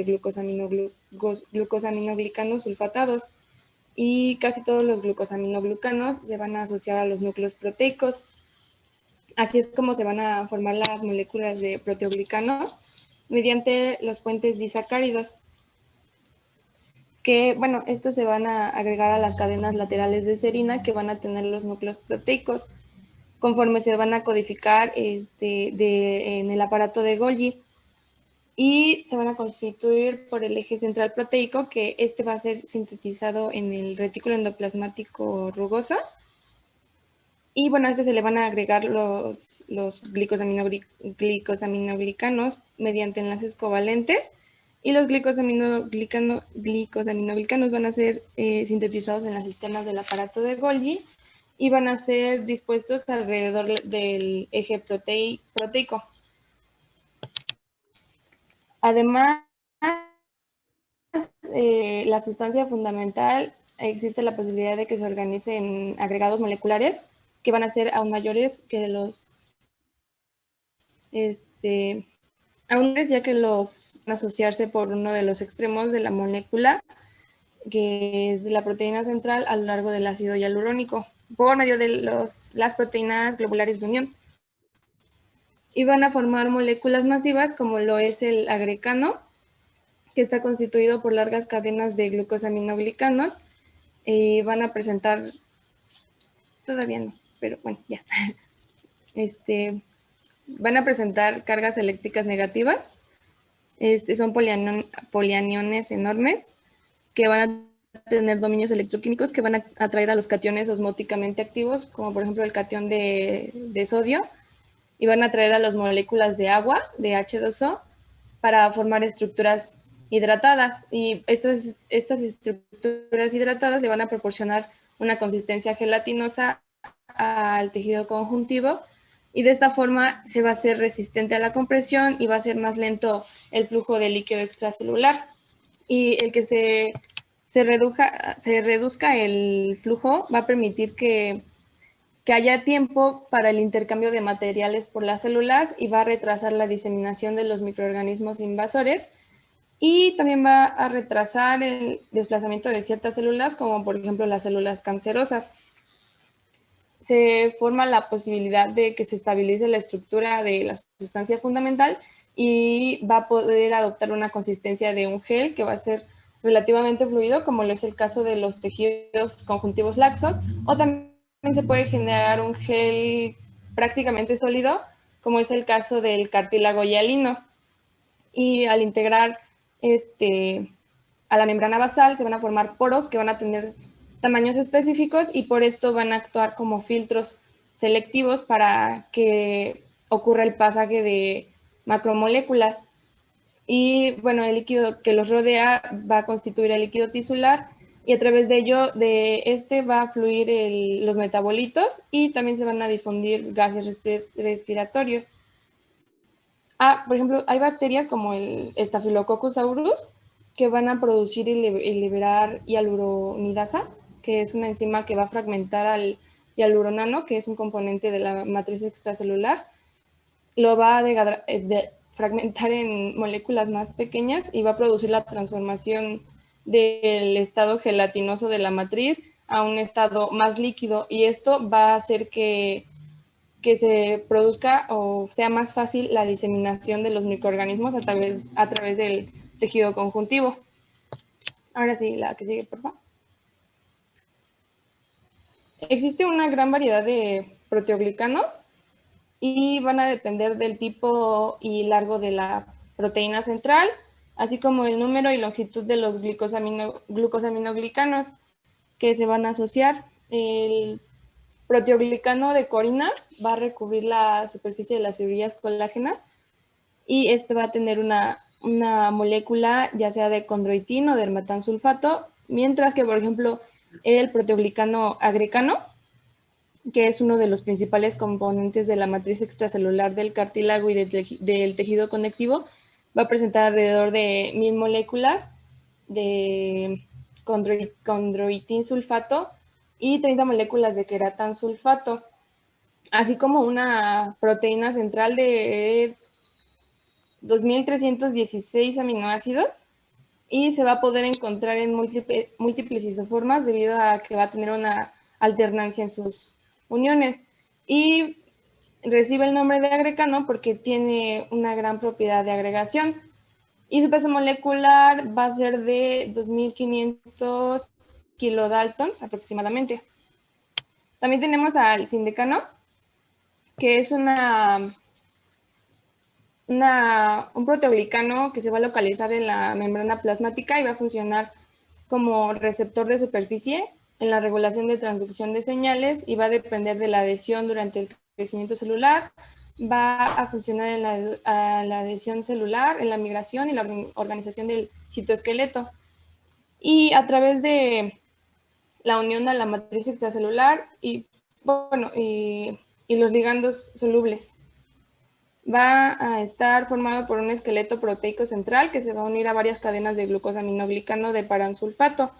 glucosaminoglicanos sulfatados, y casi todos los glucosaminoglucanos se van a asociar a los núcleos proteicos. Así es como se van a formar las moléculas de proteoglicanos mediante los puentes disacáridos, que, bueno, estos se van a agregar a las cadenas laterales de serina que van a tener los núcleos proteicos conforme se van a codificar en el aparato de Golgi, y se van a constituir por el eje central proteico, que va a ser sintetizado en el retículo endoplasmático rugoso. Y bueno, a se le van a agregar los glicosaminoglicanos mediante enlaces covalentes, y los glicosaminoglicanos van a ser sintetizados en las sistemas del aparato de Golgi y van a ser dispuestos alrededor del eje proteico. Además, la sustancia fundamental, existe la posibilidad de que se organice en agregados moleculares que van a ser aún mayores que los aún más, ya que los van a asociarse por uno de los extremos de la molécula, que es de la proteína central, a lo largo del ácido hialurónico, por medio de las proteínas globulares de unión. Y van a formar moléculas masivas, como lo es el agrecano, que está constituido por largas cadenas de glucosaminoglicanos. Van a presentar, todavía no, pero bueno, ya. Van a presentar cargas eléctricas negativas. Son polianiones enormes que van a tener dominios electroquímicos que van a atraer a los cationes osmóticamente activos, como por ejemplo el catión de sodio, y van a atraer a las moléculas de agua, de H2O, para formar estructuras hidratadas. Y estas estructuras hidratadas le van a proporcionar una consistencia gelatinosa al tejido conjuntivo, y de esta forma se va a ser resistente a la compresión y va a ser más lento el flujo de líquido extracelular. Y el que se reduzca el flujo va a permitir que haya tiempo para el intercambio de materiales por las células, y va a retrasar la diseminación de los microorganismos invasores, y también va a retrasar el desplazamiento de ciertas células, como por ejemplo las células cancerosas. Se forma la posibilidad de que se estabilice la estructura de la sustancia fundamental y va a poder adoptar una consistencia de un gel que va a ser relativamente fluido, como lo es el caso de los tejidos conjuntivos laxos, o también se puede generar un gel prácticamente sólido, como es el caso del cartílago hialino. Y al integrar a la membrana basal se van a formar poros que van a tener tamaños específicos, y por esto van a actuar como filtros selectivos para que ocurra el pasaje de macromoléculas. Y bueno, el líquido que los rodea va a constituir el líquido tisular, y a través de ello, va a fluir los metabolitos, y también se van a difundir gases respiratorios. Por ejemplo, hay bacterias como el Staphylococcus aureus que van a producir y liberar hialuronidasa, que es una enzima que va a fragmentar al hialuronano, que es un componente de la matriz extracelular. Lo va a fragmentar en moléculas más pequeñas y va a producir la transformación del estado gelatinoso de la matriz a un estado más líquido, y esto va a hacer que se produzca o sea más fácil la diseminación de los microorganismos a través del tejido conjuntivo. Ahora sí, la que sigue, por favor. Existe una gran variedad de proteoglicanos y van a depender del tipo y largo de la proteína central, así como el número y longitud de los glucosaminoglicanos que se van a asociar. El proteoglicano de corina va a recubrir la superficie de las fibrillas colágenas, y va a tener una molécula ya sea de condroitín o de hermatansulfato, mientras que, por ejemplo, el proteoglicano agrecano, que es uno de los principales componentes de la matriz extracelular del cartílago y del tejido conectivo, va a presentar alrededor de 1000 moléculas de condroitín sulfato y 30 moléculas de queratan sulfato, así como una proteína central de 2316 aminoácidos y se va a poder encontrar en múltiples isoformas debido a que va a tener una alternancia en sus uniones. Y recibe el nombre de agrecano porque tiene una gran propiedad de agregación. Y su peso molecular va a ser de 2500 kilodaltons aproximadamente. También tenemos al sindecano, que es un proteoglicano que se va a localizar en la membrana plasmática y va a funcionar como receptor de superficie en la regulación de transducción de señales y va a depender de la adhesión durante el crecimiento celular, va a funcionar en la adhesión celular, en la migración y la organización del citoesqueleto. Y a través de la unión a la matriz extracelular y los ligandos solubles. Va a estar formado por un esqueleto proteico central que se va a unir a varias cadenas de glucosaminoglicano de paransulfato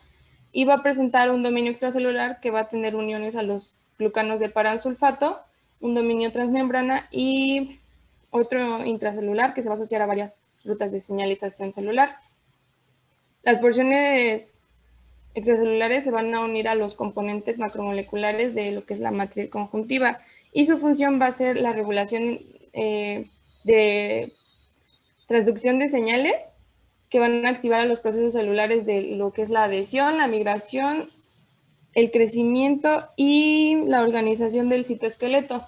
y va a presentar un dominio extracelular que va a tener uniones a los glucanos de paransulfato, un dominio transmembrana y otro intracelular que se va a asociar a varias rutas de señalización celular. Las porciones extracelulares se van a unir a los componentes macromoleculares de lo que es la matriz conjuntiva y su función va a ser la regulación de transducción de señales que van a activar a los procesos celulares de lo que es la adhesión, la migración, el crecimiento y la organización del citoesqueleto.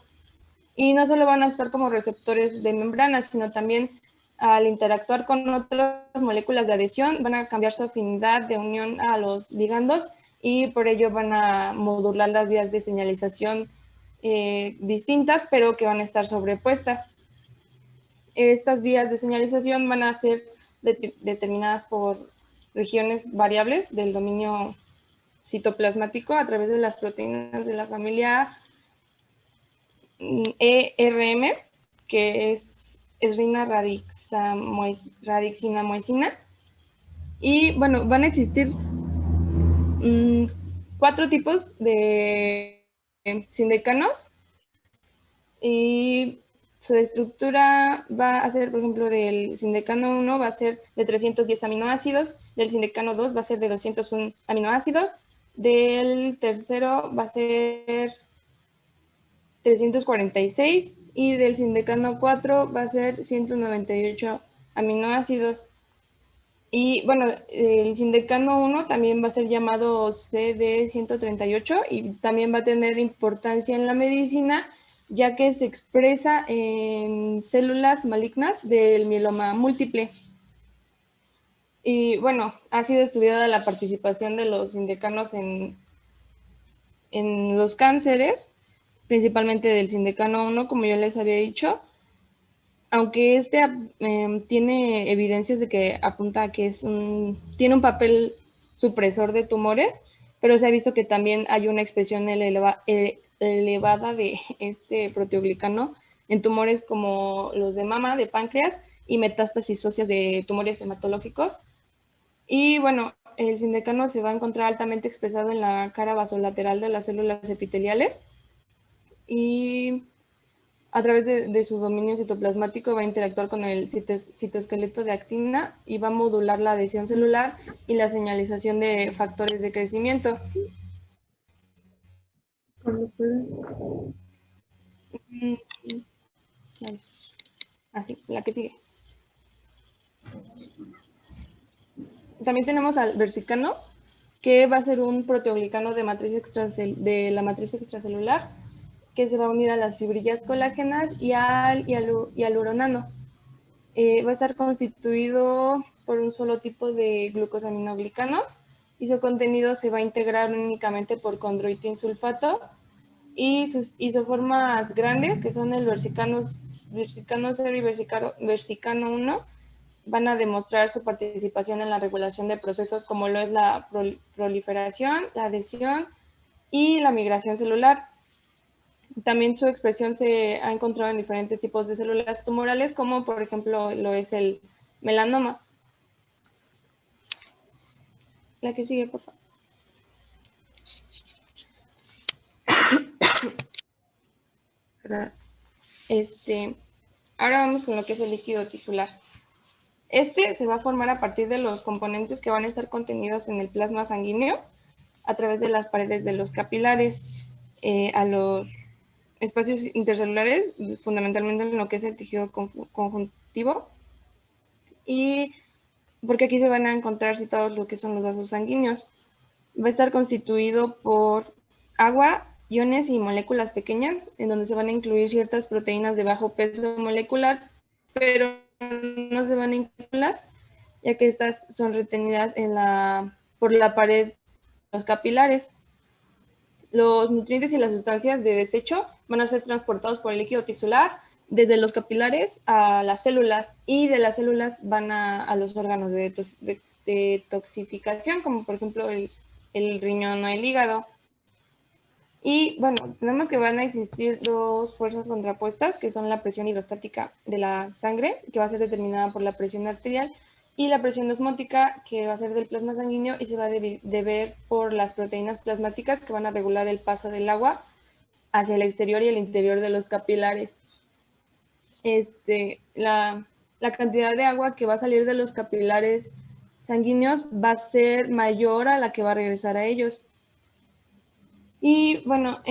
Y no solo van a actuar como receptores de membranas, sino también al interactuar con otras moléculas de adhesión van a cambiar su afinidad de unión a los ligandos y por ello van a modular las vías de señalización distintas, pero que van a estar sobrepuestas. Estas vías de señalización van a ser determinadas por regiones variables del dominio citoplasmático a través de las proteínas de la familia ERM, que es esrina radixinamoicina. Y bueno, van a existir 4 tipos de sindecanos y su estructura va a ser, por ejemplo, del sindecano 1 va a ser de 310 aminoácidos, del sindecano 2 va a ser de 201 aminoácidos, del tercero va a ser 346 y del sindecano 4 va a ser 198 aminoácidos. Y bueno, el sindecano 1 también va a ser llamado CD138 y también va a tener importancia en la medicina, ya que se expresa en células malignas del mieloma múltiple. Y bueno, ha sido estudiada la participación de los sindecanos en los cánceres, principalmente del sindecano 1, como yo les había dicho, aunque tiene evidencias de que apunta a que tiene un papel supresor de tumores, pero se ha visto que también hay una expresión elevada de este proteoglicano en tumores como los de mama, de páncreas y metástasis óseas de tumores hematológicos. Y bueno, el sindecano se va a encontrar altamente expresado en la cara basolateral de las células epiteliales y a través de su dominio citoplasmático va a interactuar con el citoesqueleto de actina y va a modular la adhesión celular y la señalización de factores de crecimiento. Así, la que sigue. También tenemos al versicano, que va a ser un proteoglicano de la matriz extracelular, que se va a unir a las fibrillas colágenas y al hialuronano. Va a estar constituido por un solo tipo de glucosaminoglicanos y su contenido se va a integrar únicamente por condroitinsulfato y sus isoformas grandes, que son el versicano 0 y versicano 1, van a demostrar su participación en la regulación de procesos como lo es la proliferación, la adhesión y la migración celular. También su expresión se ha encontrado en diferentes tipos de células tumorales, como por ejemplo lo es el melanoma. La que sigue, por favor. Ahora vamos con lo que es el líquido tisular. Este se va a formar a partir de los componentes que van a estar contenidos en el plasma sanguíneo a través de las paredes de los capilares a los espacios intercelulares, fundamentalmente en lo que es el tejido conjuntivo, y porque aquí se van a encontrar citados lo que son los vasos sanguíneos. Va a estar constituido por agua, iones y moléculas pequeñas, en donde se van a incluir ciertas proteínas de bajo peso molecular, pero no se van a incluir, ya que estas son retenidas por la pared de los capilares. Los nutrientes y las sustancias de desecho van a ser transportados por el líquido tisular desde los capilares a las células, y de las células van a los órganos de detoxificación, como por ejemplo el riñón o el hígado. Y bueno, tenemos que van a existir dos fuerzas contrapuestas, que son la presión hidrostática de la sangre, que va a ser determinada por la presión arterial, y la presión osmótica, que va a ser del plasma sanguíneo y se va a deber por las proteínas plasmáticas que van a regular el paso del agua hacia el exterior y el interior de los capilares. La cantidad de agua que va a salir de los capilares sanguíneos va a ser mayor a la que va a regresar a ellos. Y bueno,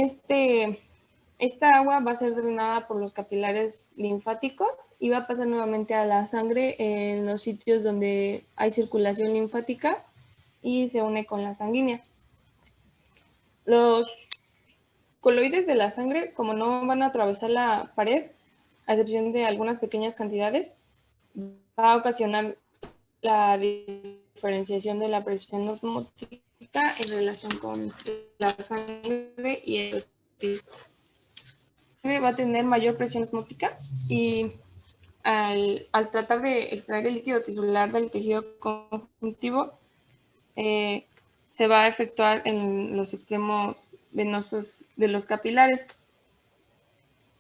esta agua va a ser drenada por los capilares linfáticos y va a pasar nuevamente a la sangre en los sitios donde hay circulación linfática y se une con la sanguínea. Los coloides de la sangre, como no van a atravesar la pared, a excepción de algunas pequeñas cantidades, va a ocasionar la diferenciación de la presión osmótica en relación con la sangre y el va a tener mayor presión osmótica, y al tratar de extraer el líquido tisular del tejido conjuntivo, se va a efectuar en los extremos venosos de los capilares.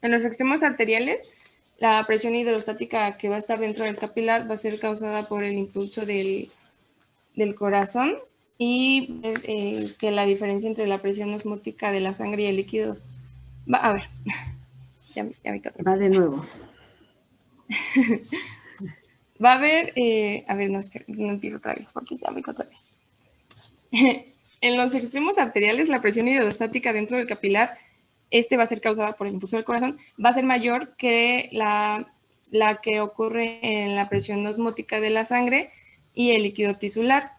En los extremos arteriales, la presión hidrostática que va a estar dentro del capilar va a ser causada por el impulso del corazón, y que la diferencia entre la presión osmótica de la sangre y el líquido va a ver. Ya me quedé. Va de nuevo. Va a haber, a ver, no empiezo otra vez porque ya me otra vez. En los extremos arteriales, la presión hidrostática dentro del capilar, va a ser causada por el impulso del corazón, va a ser mayor que la que ocurre en la presión osmótica de la sangre y el líquido tisular.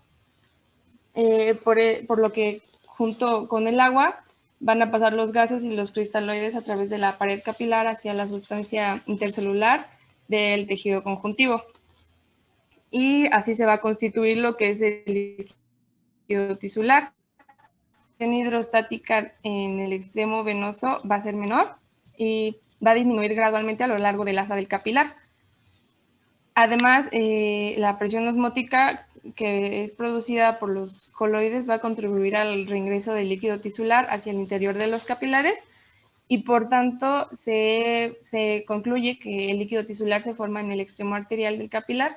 Por lo que junto con el agua van a pasar los gases y los cristaloides a través de la pared capilar hacia la sustancia intercelular del tejido conjuntivo. Y así se va a constituir lo que es el líquido tisular. La presión hidrostática en el extremo venoso va a ser menor y va a disminuir gradualmente a lo largo del asa del capilar. Además, la presión osmótica que es producida por los coloides va a contribuir al reingreso del líquido tisular hacia el interior de los capilares, y por tanto se concluye que el líquido tisular se forma en el extremo arterial del capilar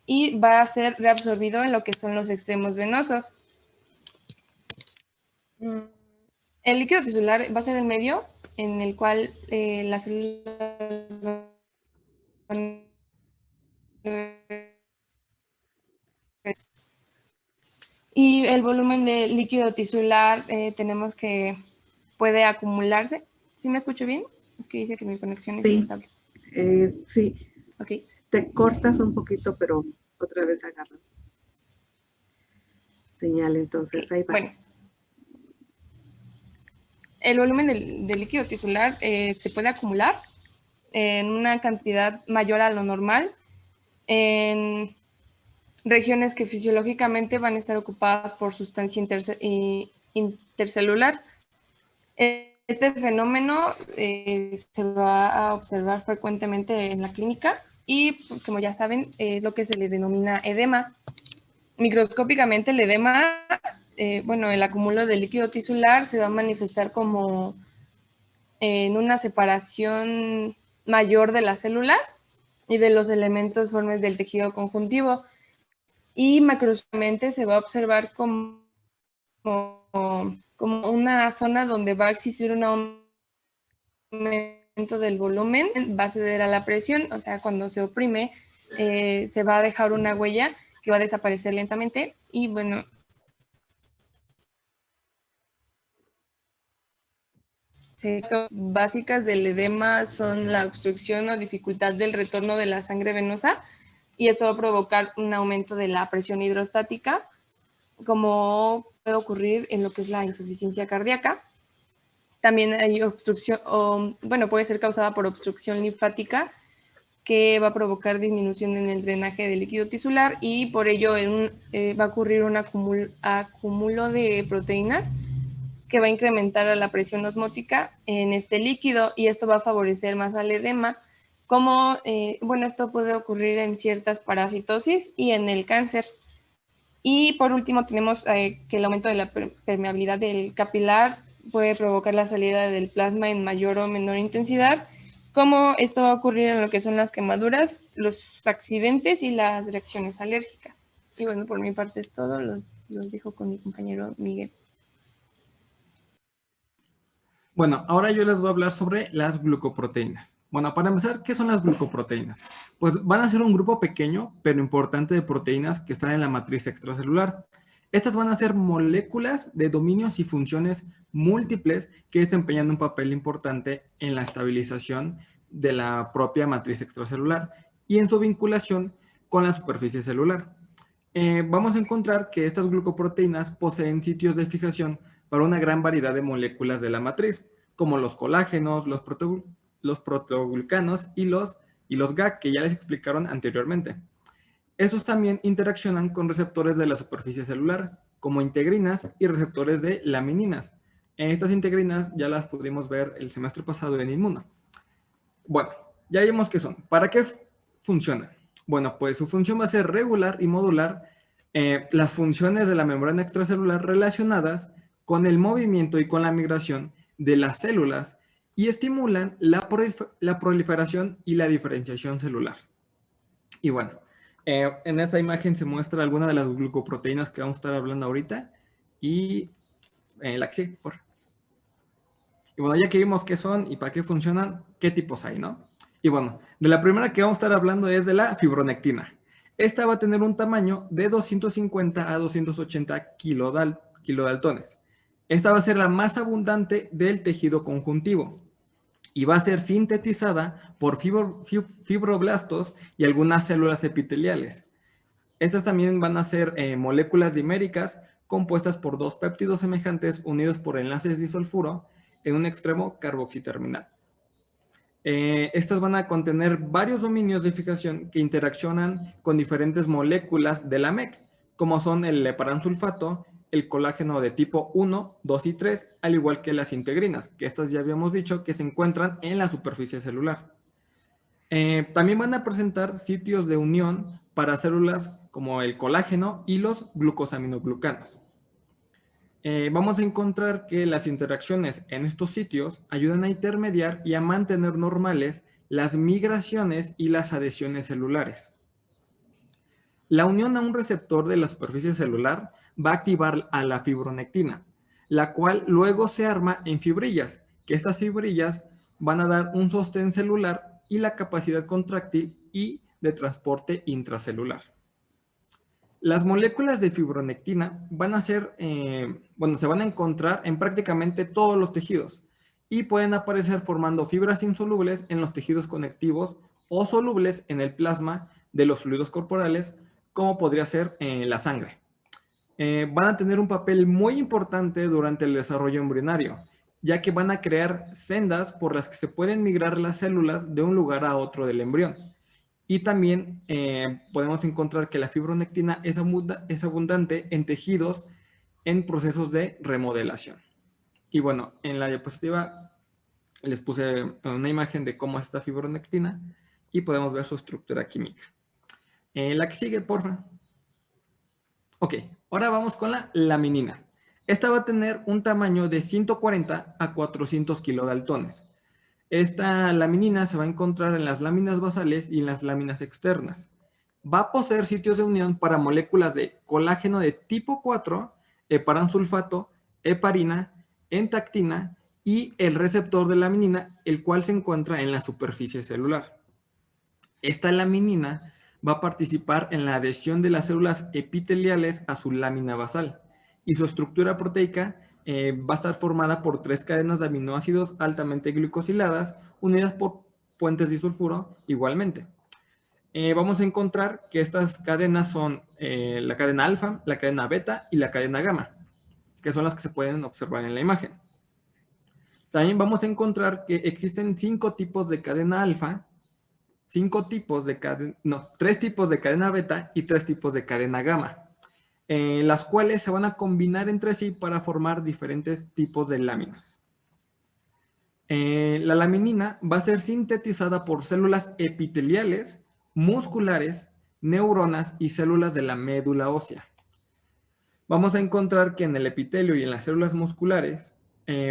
y va a ser reabsorbido en lo que son los extremos venosos. El líquido tisular va a ser el medio en el cual las células van y el volumen de líquido tisular tenemos que puede acumularse. ¿Sí me escucho bien? Es que dice que mi conexión es inestable. Sí. Okay. Te cortas un poquito, pero otra vez agarras señal, entonces ahí va. Bueno, el volumen del líquido tisular se puede acumular en una cantidad mayor a lo normal en regiones que fisiológicamente van a estar ocupadas por sustancia intercelular. Este fenómeno se va a observar frecuentemente en la clínica y, como ya saben, es lo que se le denomina edema. Microscópicamente el edema, el acúmulo de líquido tisular se va a manifestar como en una separación mayor de las células y de los elementos formes del tejido conjuntivo, y macroscópicamente se va a observar como una zona donde va a existir un aumento del volumen, va a ceder a la presión, o sea, cuando se oprime se va a dejar una huella que va a desaparecer lentamente y bueno, básicas del edema son la obstrucción o dificultad del retorno de la sangre venosa y esto va a provocar un aumento de la presión hidrostática, como puede ocurrir en lo que es la insuficiencia cardíaca. También hay obstrucción, bueno, puede ser causada por obstrucción linfática, que va a provocar disminución en el drenaje del líquido tisular y por ello va a ocurrir un acúmulo de proteínas que va a incrementar a la presión osmótica en este líquido y esto va a favorecer más al edema, como, bueno, esto puede ocurrir en ciertas parasitosis y en el cáncer. Y por último tenemos que el aumento de la permeabilidad del capilar puede provocar la salida del plasma en mayor o menor intensidad, como esto va a ocurrir en lo que son las quemaduras, los accidentes y las reacciones alérgicas. Y bueno, por mi parte es todo, los dejo con mi compañero Miguel. Bueno, ahora yo les voy a hablar sobre las glucoproteínas. Bueno, para empezar, ¿qué son las glucoproteínas? Pues van a ser un grupo pequeño, pero importante de proteínas que están en la matriz extracelular. Estas van a ser moléculas de dominios y funciones múltiples que desempeñan un papel importante en la estabilización de la propia matriz extracelular y en su vinculación con la superficie celular. Vamos a encontrar que estas glucoproteínas poseen sitios de fijación para una gran variedad de moléculas de la matriz, como los colágenos, los proteoglucanos y los GAG, que ya les explicaron anteriormente. Estos también interaccionan con receptores de la superficie celular, como integrinas y receptores de lamininas. Estas integrinas ya las pudimos ver el semestre pasado en Inmuno. Bueno, ya vimos qué son. ¿Para qué funcionan? Bueno, pues su función va a ser regular y modular las funciones de la membrana extracelular relacionadas con el movimiento y con la migración de las células y estimulan la proliferación y la diferenciación celular. Y bueno, en esta imagen se muestra alguna de las glucoproteínas que vamos a estar hablando ahorita y la que sigue, por favor. Y bueno, ya que vimos qué son y para qué funcionan, qué tipos hay, ¿no? Y bueno, de la primera que vamos a estar hablando es de la fibronectina. Esta va a tener un tamaño de 250 a 280 kilodaltones. Esta va a ser la más abundante del tejido conjuntivo y va a ser sintetizada por fibroblastos y algunas células epiteliales. Estas también van a ser moléculas diméricas compuestas por dos péptidos semejantes unidos por enlaces disulfuro en un extremo carboxiterminal. Estas van a contener varios dominios de fijación que interaccionan con diferentes moléculas de la MEC, como son el heparansulfato, el colágeno de tipo 1, 2 y 3, al igual que las integrinas, que estas ya habíamos dicho que se encuentran en la superficie celular. También van a presentar sitios de unión para células como el colágeno y los glucosaminoglucanos. Vamos a encontrar que las interacciones en estos sitios ayudan a intermediar y a mantener normales las migraciones y las adhesiones celulares. La unión a un receptor de la superficie celular va a activar a la fibronectina, la cual luego se arma en fibrillas, que estas fibrillas van a dar un sostén celular y la capacidad contráctil y de transporte intracelular. Las moléculas de fibronectina van a ser, se van a encontrar en prácticamente todos los tejidos y pueden aparecer formando fibras insolubles en los tejidos conectivos o solubles en el plasma de los fluidos corporales, como podría ser la sangre. Van a tener un papel muy importante durante el desarrollo embrionario, ya que van a crear sendas por las que se pueden migrar las células de un lugar a otro del embrión. Y también podemos encontrar que la fibronectina es abundante en tejidos en procesos de remodelación. Y bueno, en la diapositiva les puse una imagen de cómo es esta fibronectina y podemos ver su estructura química. La que sigue, por favor. Ok, ahora vamos con la laminina. Esta va a tener un tamaño de 140 a 400 kilodaltones. Esta laminina se va a encontrar en las láminas basales y en las láminas externas. Va a poseer sitios de unión para moléculas de colágeno de tipo 4, heparansulfato, heparina, entactina y el receptor de laminina, el cual se encuentra en la superficie celular. Esta laminina va a participar en la adhesión de las células epiteliales a su lámina basal y su estructura proteica va a estar formada por 3 cadenas de aminoácidos altamente glucosiladas unidas por puentes disulfuro igualmente. Vamos a encontrar que estas cadenas son la cadena alfa, la cadena beta y la cadena gamma, que son las que se pueden observar en la imagen. También vamos a encontrar que existen 5 tipos de cadena alfa, 3 tipos de cadena beta y 3 tipos de cadena gamma, las cuales se van a combinar entre sí para formar diferentes tipos de láminas. La laminina va a ser sintetizada por células epiteliales, musculares, neuronas y células de la médula ósea. Vamos a encontrar que en el epitelio y en las células musculares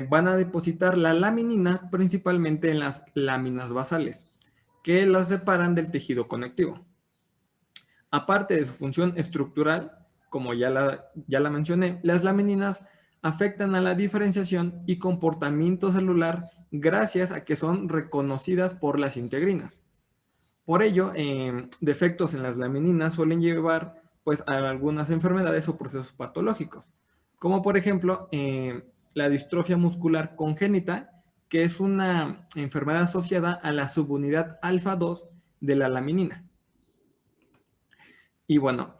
van a depositar la laminina principalmente en las láminas basales, que las separan del tejido conectivo. Aparte de su función estructural, como ya la mencioné, las lamininas afectan a la diferenciación y comportamiento celular gracias a que son reconocidas por las integrinas. Por ello, defectos en las lamininas suelen llevar pues, a algunas enfermedades o procesos patológicos, como por ejemplo la distrofia muscular congénita, que es una enfermedad asociada a la subunidad alfa 2 de la laminina. Y bueno,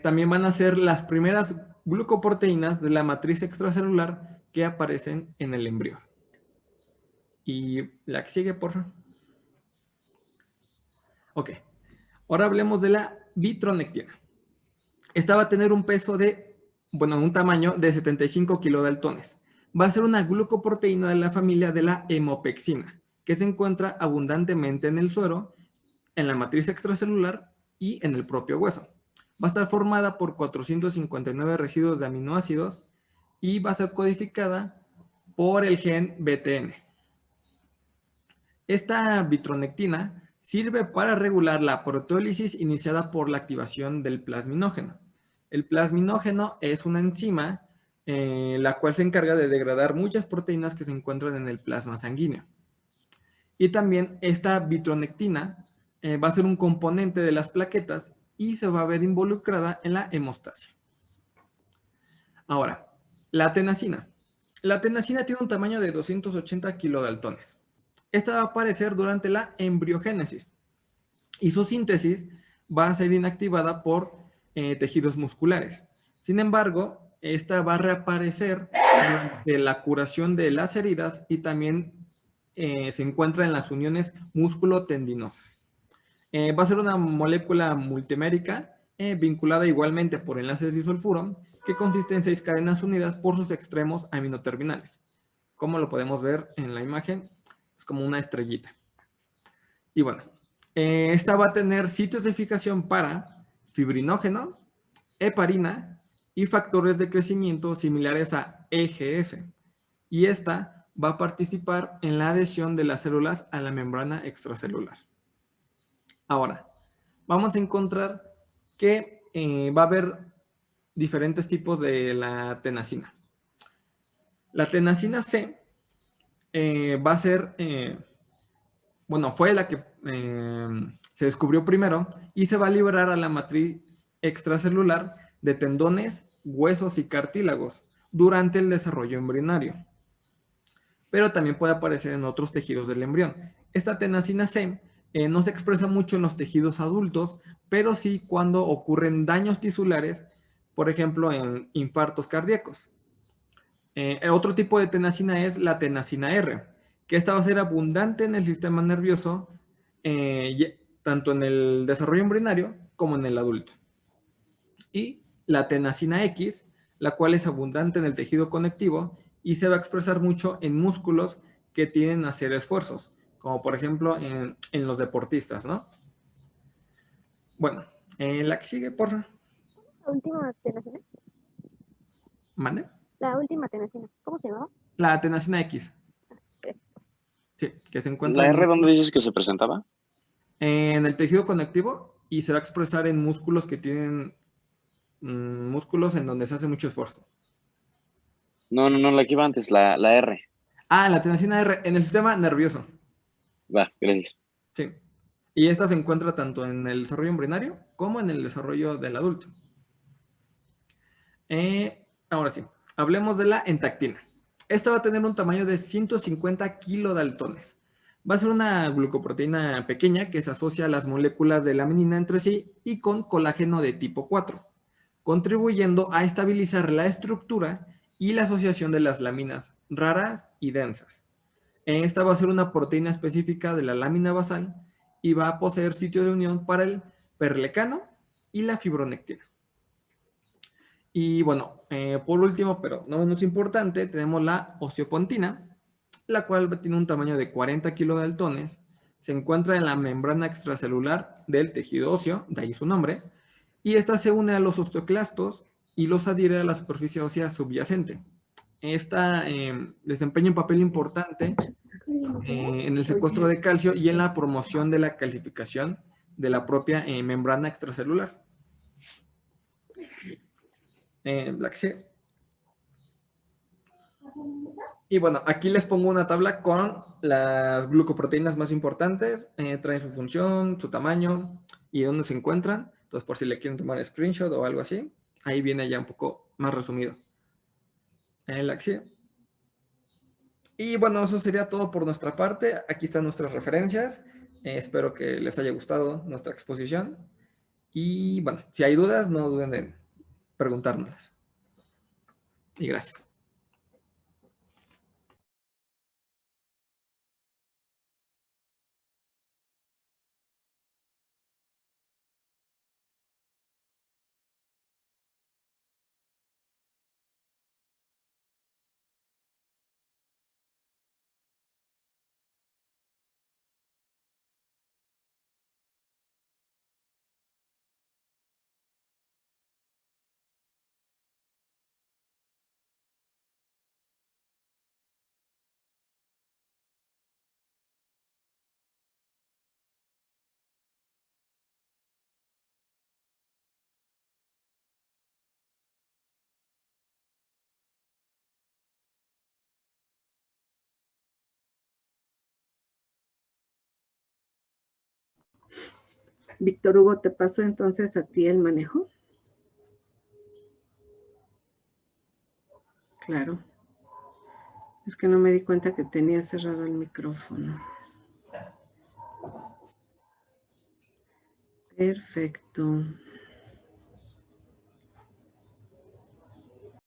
también van a ser las primeras glucoproteínas de la matriz extracelular que aparecen en el embrión. Y la que sigue, por favor. Ok, ahora hablemos de la vitronectina. Esta va a tener un peso un tamaño de 75 kilodaltones. Va a ser una glucoproteína de la familia de la hemopexina, que se encuentra abundantemente en el suero, en la matriz extracelular y en el propio hueso. Va a estar formada por 459 residuos de aminoácidos y va a ser codificada por el gen BTN. Esta vitronectina sirve para regular la proteólisis iniciada por la activación del plasminógeno. El plasminógeno es una enzima la cual se encarga de degradar muchas proteínas que se encuentran en el plasma sanguíneo. Y también esta vitronectina va a ser un componente de las plaquetas y se va a ver involucrada en la hemostasia. Ahora, la atenacina. La atenacina tiene un tamaño de 280 kilodaltones. Esta va a aparecer durante la embriogénesis y su síntesis va a ser inactivada por tejidos musculares. Sin embargo, esta va a reaparecer durante la curación de las heridas y también se encuentra en las uniones músculo-tendinosas. Va a ser una molécula multimérica vinculada igualmente por enlaces disulfuro que consiste en 6 cadenas unidas por sus extremos aminoterminales. Como lo podemos ver en la imagen, es como una estrellita. Y bueno, esta va a tener sitios de fijación para fibrinógeno, heparina y factores de crecimiento similares a EGF. Y esta va a participar en la adhesión de las células a la membrana extracelular. Ahora, vamos a encontrar que va a haber diferentes tipos de la tenacina. La tenacina C va a ser, fue la que se descubrió primero y se va a liberar a la matriz extracelular de tendones, huesos y cartílagos durante el desarrollo embrionario. Pero también puede aparecer en otros tejidos del embrión. Esta tenacina C no se expresa mucho en los tejidos adultos, pero sí cuando ocurren daños tisulares, por ejemplo, en infartos cardíacos. Otro tipo de tenacina es la tenacina R, que esta va a ser abundante en el sistema nervioso, tanto en el desarrollo embrionario como en el adulto. Y la tenacina X, la cual es abundante en el tejido conectivo y se va a expresar mucho en músculos que tienden a hacer esfuerzos, como por ejemplo en los deportistas, ¿no? Bueno, la que sigue, por favor. La última tenacina. ¿Mande? La última tenacina. ¿Cómo se llamaba? La tenacina X. Sí, que se encuentra ¿La R dónde dices que se presentaba? en el tejido conectivo y se va a expresar en músculos que tienen músculos en donde se hace mucho esfuerzo. No, la que iba antes, la R. Ah, la tenacina R en el sistema nervioso. Va, gracias. Sí. Y esta se encuentra tanto en el desarrollo embrionario como en el desarrollo del adulto. Ahora sí, hablemos de la entactina. Esta va a tener un tamaño de 150 kilodaltones. Va a ser una glucoproteína pequeña que se asocia a las moléculas de la melanina entre sí y con colágeno de tipo 4, contribuyendo a estabilizar la estructura y la asociación de las láminas raras y densas. Esta va a ser una proteína específica de la lámina basal y va a poseer sitio de unión para el perlecano y la fibronectina. Y bueno, por último, pero no menos importante, tenemos la osteopontina, la cual tiene un tamaño de 40 kilodaltones, se encuentra en la membrana extracelular del tejido óseo, de ahí su nombre, y esta se une a los osteoclastos y los adhiere a la superficie ósea subyacente. Esta desempeña un papel importante en el secuestro de calcio y en la promoción de la calcificación de la propia membrana extracelular. La que sigue. Y bueno, aquí les pongo una tabla con las glucoproteínas más importantes, traen su función, su tamaño y dónde se encuentran. Entonces, por si le quieren tomar screenshot o algo así, ahí viene ya un poco más resumido. La que sigue. Y bueno, eso sería todo por nuestra parte. Aquí están nuestras referencias. Espero que les haya gustado nuestra exposición. Y bueno, si hay dudas, no duden en preguntárnoslas. Y gracias. Víctor Hugo, ¿te paso entonces a ti el manejo? Claro. Es que no me di cuenta que tenía cerrado el micrófono. Perfecto.